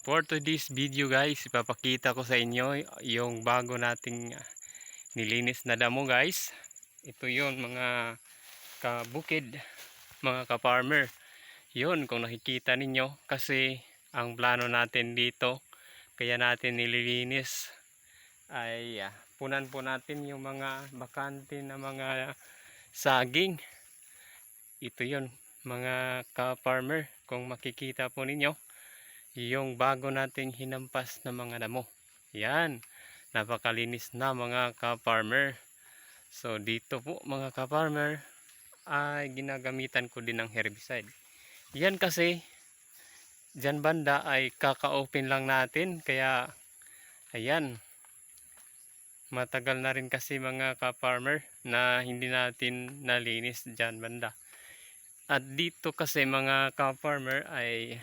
For today's video guys, ipapakita ko sa inyo yung bago nating nilinis na damo guys. Ito yon mga kabukid, mga ka-farmer. Yun kung nakikita ninyo kasi ang plano natin dito, kaya natin nililinis ay punan po natin yung mga bakante na mga saging. Ito yon mga ka-farmer, kung makikita po ninyo yung bago nating hinampas na mga damo. Yan, napakalinis na mga ka-farmer. So dito po mga ka-farmer ay ginagamitan ko din ng herbicide. Yan kasi dyan banda ay kaka-open lang natin, kaya ayan, matagal na rin kasi mga ka-farmer na hindi natin nalinis dyan banda. At dito kasi mga ka-farmer ay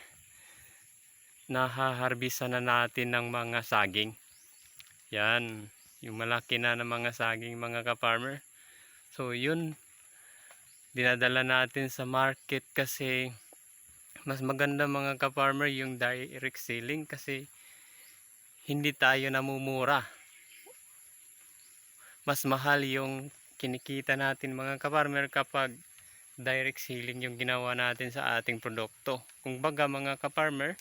nahaharbisa na natin ng mga saging. Yan, yung malaki na ng mga saging mga ka-farmer. So yun, dinadala natin sa market kasi mas maganda mga ka-farmer yung direct selling kasi hindi tayo namumura. Mas mahal yung kinikita natin mga ka-farmer kapag direct selling yung ginawa natin sa ating produkto. Kung baga mga ka-farmer,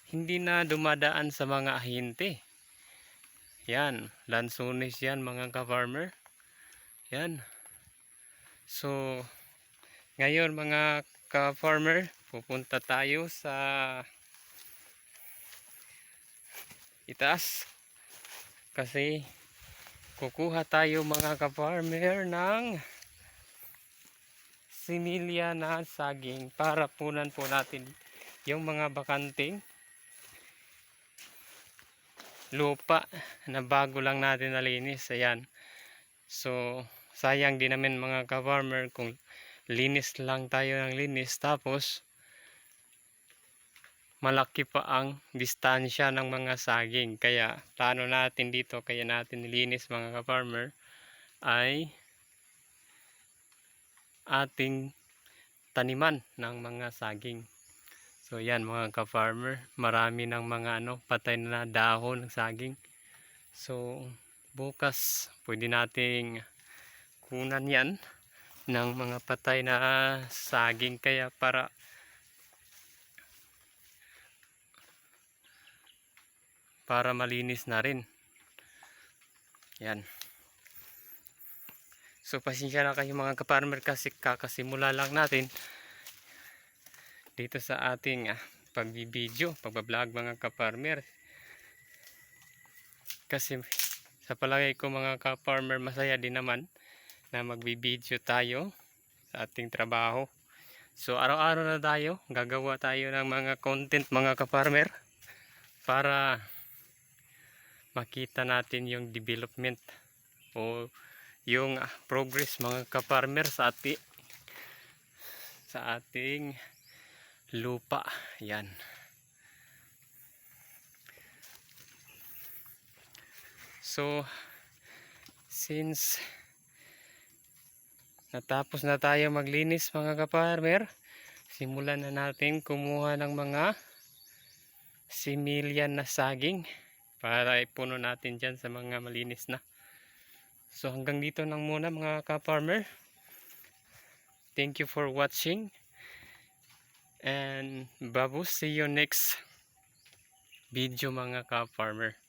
hindi na dumadaan sa mga ahente. Yan, lansones yan mga ka-farmer. Yan. So, ngayon mga ka-farmer, pupunta tayo sa itaas. Kasi kukuha tayo mga ka-farmer ng similya na saging para punan po natin yung mga bakanting lupa na bago lang natin nalinis. Ayan. So sayang din naman mga ka-farmer kung linis lang tayo ng linis tapos malaki pa ang distansya ng mga saging. Kaya plano natin dito, kaya natin nilinis mga ka-farmer, ay ating taniman ng mga saging. So yan mga ka-farmer, marami ng mga patay na dahon ng saging. So bukas pwede nating kunan yan ng mga patay na saging, kaya para malinis na rin. Yan. So pasensya na kayo mga ka-farmer kasi kakasimula lang natin dito sa ating pagbibideo, pagbablog mga ka-farmer. Kasi sa palagay ko mga ka-farmer, masaya din naman na magbibideo tayo sa ating trabaho. So araw-araw na tayo, gagawa tayo ng mga content mga ka-farmer para makita natin yung development o yung progress mga ka-farmer sa ating lupa. Yan. So since natapos na tayo maglinis mga ka-farmer, simulan na natin kumuha ng mga similyan na saging para ipuno natin dyan sa mga malinis na. So hanggang dito lang muna mga ka-farmer. Thank you for watching. And babu, see you next video mga ka-farmer.